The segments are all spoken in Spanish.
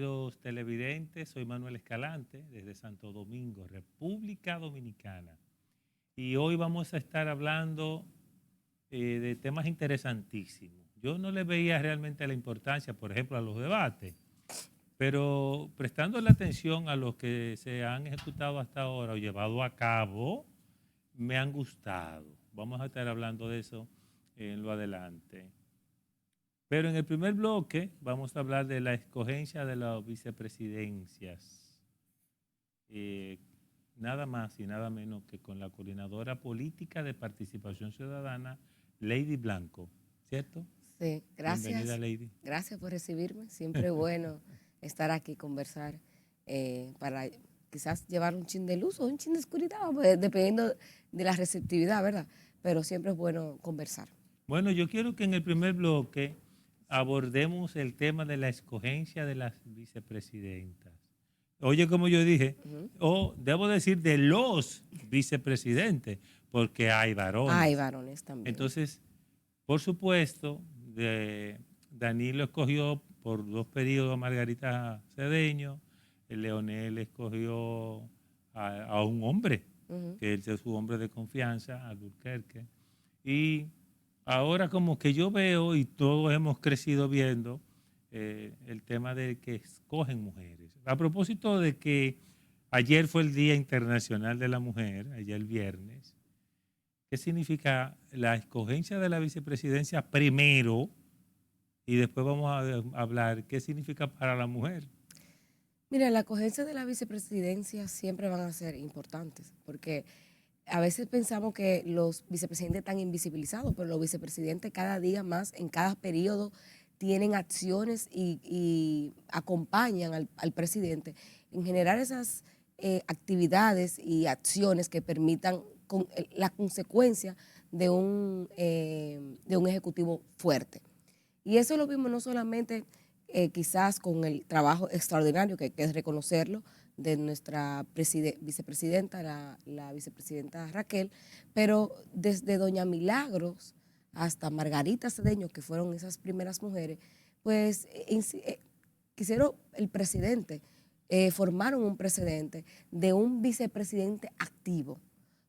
Los televidentes, soy Manuel Escalante desde Santo Domingo, República Dominicana. Y hoy vamos a estar hablando de temas interesantísimos. Yo no le veía realmente la importancia, por ejemplo, a los debates, pero prestando la atención a los que se han ejecutado hasta ahora o llevado a cabo, me han gustado. Vamos a estar hablando de eso en lo adelante. Pero en el primer bloque vamos a hablar de la escogencia de las vicepresidencias. Eh, Nada más y nada menos que con la coordinadora política de participación ciudadana, Lady Blanco, ¿cierto? Sí, Bienvenida, gracias. Lady. Gracias por recibirme. Siempre es bueno estar aquí, conversar, para quizás llevar un chin de luz o un chin de oscuridad, pues, dependiendo de la receptividad, ¿verdad? Pero siempre es bueno conversar. Bueno, yo quiero que en el primer bloque abordemos el tema de la escogencia de las vicepresidentas. Oye, como yo dije, o debo decir de los vicepresidentes, porque hay varones. Hay varones también. Entonces, por supuesto, Danilo escogió por 2 periodos a Margarita Cedeño, Leonel escogió a un hombre, que es su hombre de confianza, Alburquerque. Y ahora como que yo veo, y todos hemos crecido viendo, el tema de que escogen mujeres. A propósito de que ayer fue el Día Internacional de la Mujer, ayer el viernes, ¿qué significa la escogencia de la vicepresidencia primero? Y después vamos a hablar qué significa para la mujer. Mira, la escogencia de la vicepresidencia siempre van a ser importantes, porque a veces pensamos que los vicepresidentes están invisibilizados, pero los vicepresidentes cada día más, en cada periodo, tienen acciones y acompañan al presidente en generar esas actividades y acciones que permitan la consecuencia de un ejecutivo fuerte. Y eso lo vimos no solamente quizás con el trabajo extraordinario, que es reconocerlo, de nuestra vicepresidenta, la vicepresidenta Raquel, pero desde doña Milagros hasta Margarita Cedeño, que fueron esas primeras mujeres, pues quisieron el presidente, formaron un precedente de un vicepresidente activo,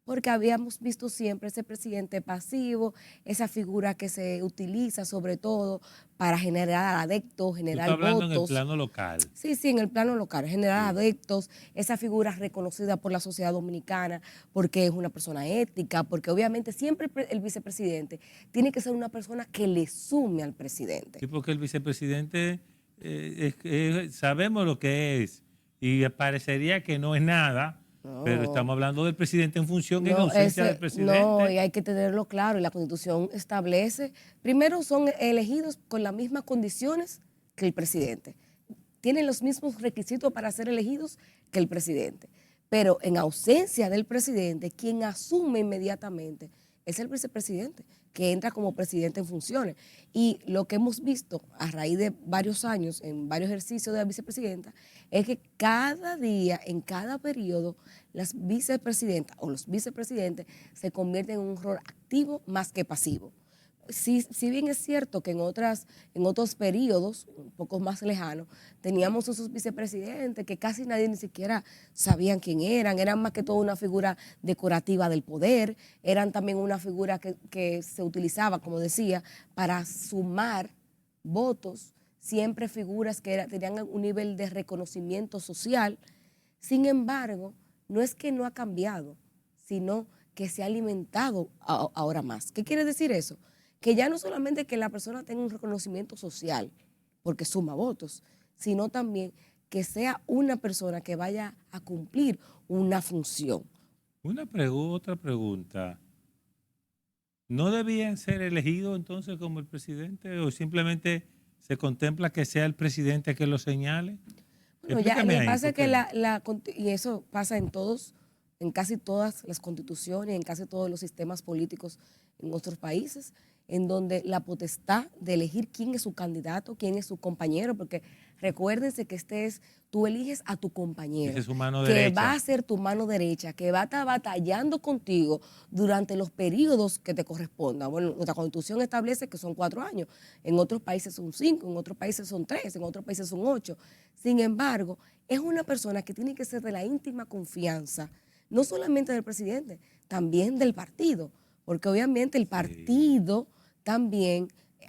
porque habíamos visto siempre ese presidente pasivo, esa figura que se utiliza sobre todo para generar adeptos, generar votos. Tú estás hablando en el votos. plano local. Sí, en el plano local, generar Sí. adeptos, esa figura reconocida por la sociedad dominicana, porque es una persona ética, porque obviamente siempre el vicepresidente tiene que ser una persona que le sume al presidente. Sí, porque el vicepresidente sabemos lo que es y parecería que no es nada. No. Pero estamos hablando del presidente en función en No, ausencia del presidente. No, y hay que tenerlo claro, y la Constitución establece, primero son elegidos con las mismas condiciones que el presidente, tienen los mismos requisitos para ser elegidos que el presidente, pero en ausencia del presidente, quien asume inmediatamente es el vicepresidente, que entra como presidente en funciones. Y lo que hemos visto a raíz de varios años, en varios ejercicios de la vicepresidenta, es que cada día, en cada periodo, las vicepresidentas o los vicepresidentes se convierten en un rol activo más que pasivo. Si bien es cierto que en otros periodos, un poco más lejanos, teníamos esos vicepresidentes que casi nadie ni siquiera sabían quién eran más que todo una figura decorativa del poder, eran también una figura que se utilizaba, como decía, para sumar votos, siempre figuras que tenían un nivel de reconocimiento social. Sin embargo, no es que no ha cambiado, sino que se ha alimentado ahora más. ¿Qué quiere decir eso? Que ya no solamente que la persona tenga un reconocimiento social, porque suma votos, sino también que sea una persona que vaya a cumplir una función. Otra pregunta. ¿No debían ser elegidos entonces como el presidente o simplemente se contempla que sea el presidente que lo señale? Bueno, ya lo que pasa es que y eso pasa en casi todas las constituciones, en casi todos los sistemas políticos en otros países, en donde la potestad de elegir quién es su candidato, quién es su compañero, porque Recuérdense que tú eliges a tu compañero, Esa es su mano que derecha. va a ser tu mano derecha, que va a estar batallando contigo durante los periodos que te correspondan. Bueno, nuestra Constitución establece que son 4 años, en otros países son 5, en otros países son 3, en otros países son 8. Sin embargo, es una persona que tiene que ser de la íntima confianza, no solamente del presidente, también del partido, porque obviamente el partido también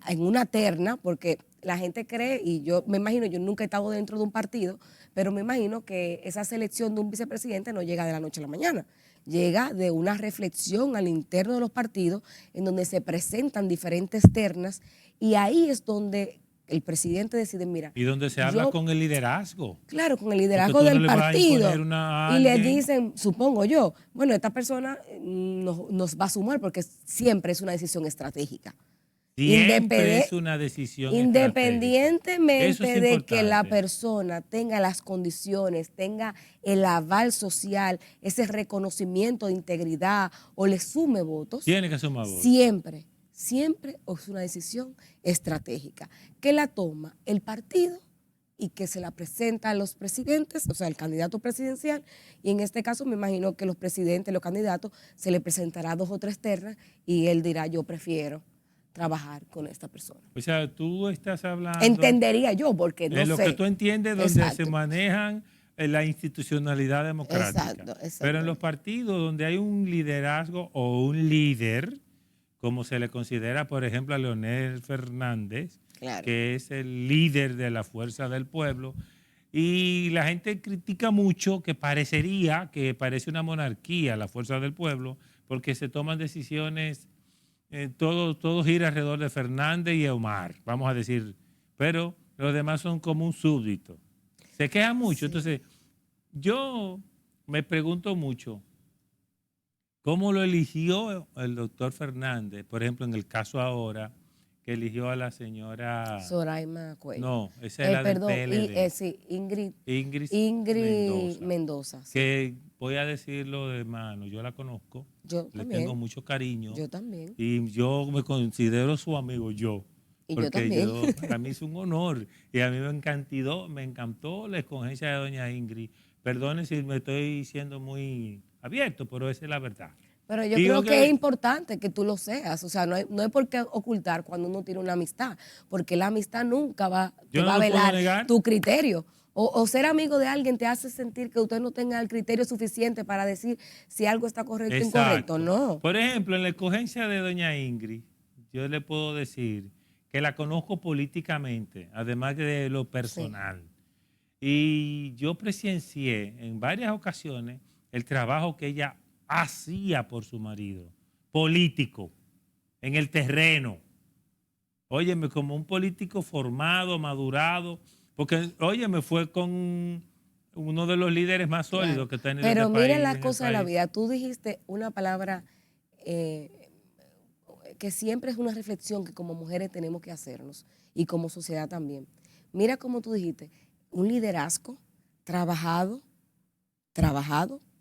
en una terna, porque la gente cree, y yo me imagino, yo nunca he estado dentro de un partido, pero me imagino que esa selección de un vicepresidente no llega de la noche a la mañana, llega de una reflexión al interno de los partidos en donde se presentan diferentes ternas y ahí es donde el presidente decide, mira, Y donde se habla con el liderazgo. Claro, con el Porque liderazgo tú no del le vas a partido. imponer a Y le alguien. dicen, supongo yo, bueno, esta persona nos va a sumar porque siempre es una decisión estratégica. Siempre es una decisión estratégica. Eso Independientemente es de que la importante. persona tenga las condiciones, tenga el aval social, ese reconocimiento de integridad o le sume votos, Tiene que sumar votos. siempre es una decisión estratégica que la toma el partido y que se la presenta a los presidentes, o sea, el candidato presidencial, y en este caso me imagino que los presidentes, los candidatos, se le presentará 2 o 3 ternas y él dirá, yo prefiero trabajar con esta persona. O sea, tú estás hablando... Entendería yo, porque no sé. lo que tú entiendes donde Exacto. se manejan la institucionalidad democrática. Exacto. Pero en los partidos donde hay un liderazgo o un líder, como se le considera, por ejemplo, a Leonel Fernández, Claro. que es el líder de la Fuerza del Pueblo, y la gente critica mucho que parece una monarquía la Fuerza del Pueblo, porque se toman decisiones, todo gira alrededor de Fernández y Omar, vamos a decir, pero los demás son como un súbdito. Se quejan mucho. Sí. Entonces, yo me pregunto mucho, ¿cómo lo eligió el doctor Fernández? Por ejemplo, en el caso ahora, que eligió a la señora... Soraima Cuello. No, esa es la del PLD. Sí, Ingrid Mendoza. Sí. Que voy a decirlo de mano, yo la conozco. Yo le también. Tengo mucho cariño. Yo también. Y yo me considero su amigo, yo. Y porque yo también. Para mí es un honor. Y a mí me encantó la escogencia de doña Ingrid. Perdone si me estoy siendo muy abierto, pero esa es la verdad. Pero yo creo que es importante que tú lo seas. O sea, no hay por qué ocultar cuando uno tiene una amistad, porque la amistad nunca va a velar tu criterio. O ser amigo de alguien te hace sentir que usted no tenga el criterio suficiente para decir si algo está correcto o incorrecto. No. Por ejemplo, en la escogencia de doña Ingrid, yo le puedo decir que la conozco políticamente, además de lo personal. Sí. Y yo presencié en varias ocasiones el trabajo que ella hacía por su marido, político, en el terreno. Óyeme, como un político formado, madurado, porque, óyeme, fue con uno de los líderes más sólidos que está en este país. Pero mira las cosas de la vida. Tú dijiste una palabra que siempre es una reflexión que como mujeres tenemos que hacernos y como sociedad también. Mira cómo tú dijiste, un liderazgo trabajado,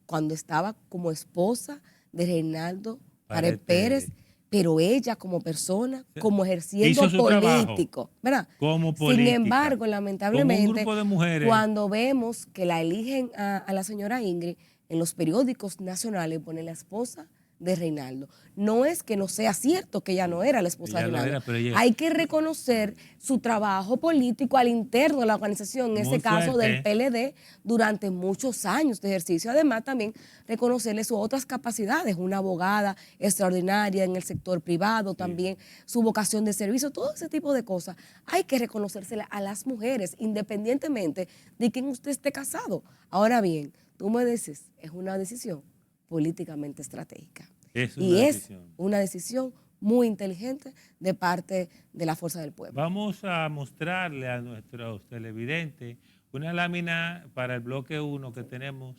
cuando estaba como esposa de Reinaldo Paredes Pérez, pero ella como persona, como ejerciendo político, ¿verdad? Como política. Sin embargo, lamentablemente, como un grupo de mujeres, cuando vemos que la eligen a la señora Ingrid, en los periódicos nacionales pone la esposa de Reinaldo. No es que no sea cierto que ella no era la esposa de Reinaldo. Hay que reconocer su trabajo político al interno de la organización, en ese caso del PLD, durante muchos años de ejercicio. Además, también reconocerle sus otras capacidades, una abogada extraordinaria en el sector privado, también su vocación de servicio, todo ese tipo de cosas. Hay que reconocérsela a las mujeres, independientemente de quién usted esté Ahora bien, tú me dices, es una decisión políticamente estratégica. Es una decisión muy inteligente de parte de la Fuerza del Pueblo. Vamos a mostrarle a nuestros televidentes una lámina para el bloque 1 que tenemos,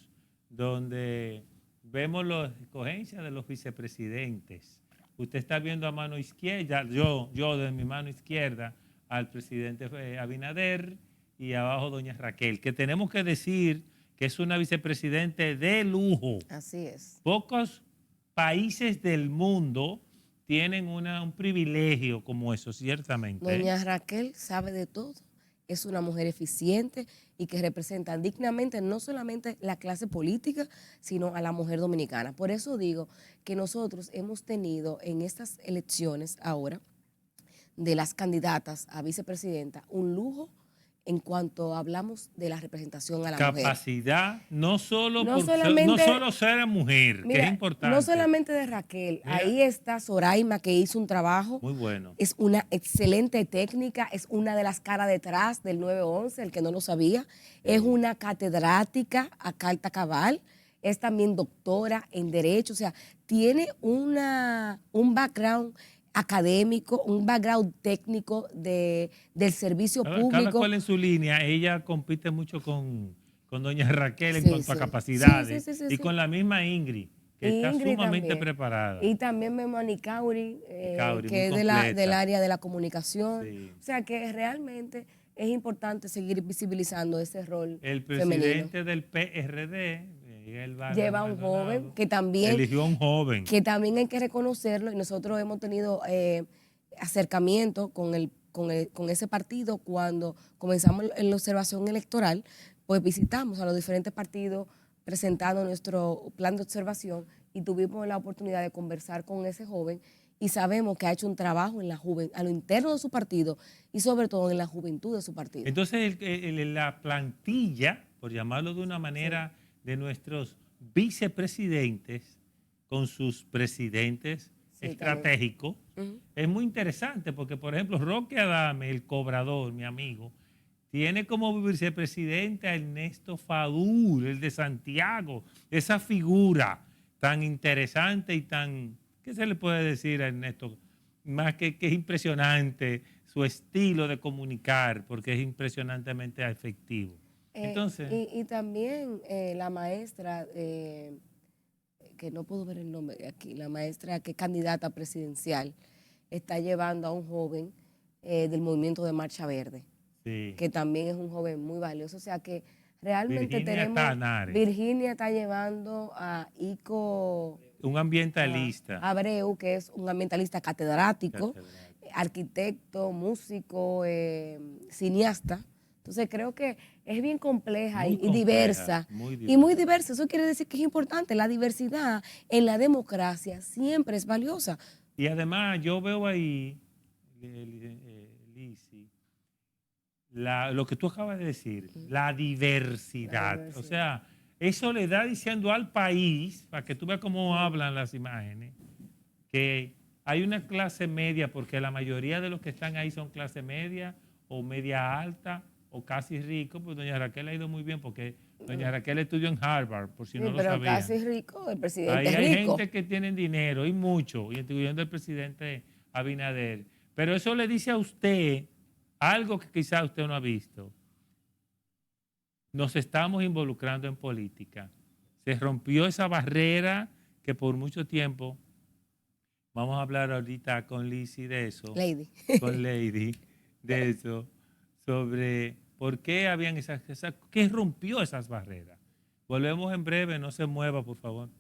donde vemos las escogencias de los vicepresidentes. Usted está viendo a mano izquierda, yo de mi mano izquierda, al presidente Abinader y abajo doña Raquel, que tenemos que decir que es una vicepresidente de lujo. Así es. Pocos países del mundo tienen un privilegio como eso, ciertamente. Doña Raquel sabe de todo, es una mujer eficiente y que representa dignamente no solamente la clase política, sino a la mujer dominicana. Por eso digo que nosotros hemos tenido en estas elecciones ahora de las candidatas a vicepresidenta un lujo en cuanto hablamos de la representación a la mujer. Capacidad, no solo, No no solamente, solo ser mujer, que mira, es importante. no solamente de Raquel, Mira. ahí está Zoraima, que hizo un trabajo. Muy bueno. Es una excelente técnica, es una de las caras detrás del 911, el que no lo sabía. Es una catedrática a carta cabal, es también doctora en Derecho, o sea, tiene un background académico, un background técnico del servicio público. Cada cual en su línea. Ella compite mucho con doña Raquel en Sí, cuanto a sí. capacidades. Sí, y con la misma Ingrid, que está Ingrid sumamente también. preparada. Y también Memani Cauri, Cauri, que es muy del completa. área de la comunicación. Sí. O sea que realmente es importante seguir visibilizando ese rol El femenino. presidente del PRD, Miguel Vargas Lleva a un Maldonado, joven que también, eligió a un joven. que también hay que reconocerlo, y nosotros hemos tenido acercamiento con ese partido cuando comenzamos en la observación electoral, pues visitamos a los diferentes partidos presentando nuestro plan de observación y tuvimos la oportunidad de conversar con ese joven y sabemos que ha hecho un trabajo en a lo interno de su partido y sobre todo en la juventud de su partido. Entonces, la plantilla, por llamarlo de una manera, de nuestros vicepresidentes con sus presidentes estratégicos, es muy interesante porque, por ejemplo, Roque Adame, el cobrador, mi amigo, tiene como vicepresidente a Ernesto Faúl, el de Santiago, esa figura tan interesante y tan, ¿qué se le puede decir a Ernesto? Más que es impresionante su estilo de comunicar, porque es impresionantemente efectivo. Entonces, y también la maestra, que no puedo ver el nombre aquí, la maestra que es candidata presidencial, está llevando a un joven del movimiento de Marcha Verde, sí, que también es un joven muy valioso. O sea que realmente Virginia Tanare, Virginia está llevando a Ico un ambientalista. Abreu, que es un ambientalista catedrático, arquitecto, músico, cineasta. Entonces creo que es bien compleja y diversa. Y muy diversa. Eso quiere decir que es importante. La diversidad en la democracia siempre es valiosa. Y además yo veo ahí, Lisi, lo que tú acabas de decir, la diversidad. O sea, eso le da diciendo al país, para que tú veas cómo hablan las imágenes, que hay una clase media, porque la mayoría de los que están ahí son clase media o media alta o casi ricos. Pues doña Raquel ha ido muy bien porque doña Raquel estudió en Harvard, por si no lo sabían. Pero casi rico, el presidente ahí es hay rico. gente que tiene dinero y mucho, incluyendo el presidente Abinader. Pero eso le dice a usted algo que quizás usted no ha visto. Nos estamos involucrando en política. Se rompió esa barrera que por mucho tiempo, vamos a hablar ahorita con Lizzy de eso. Lady. Con Lady, de eso, sobre por qué habían qué rompió esas barreras. Volvemos en breve, no se mueva, por favor.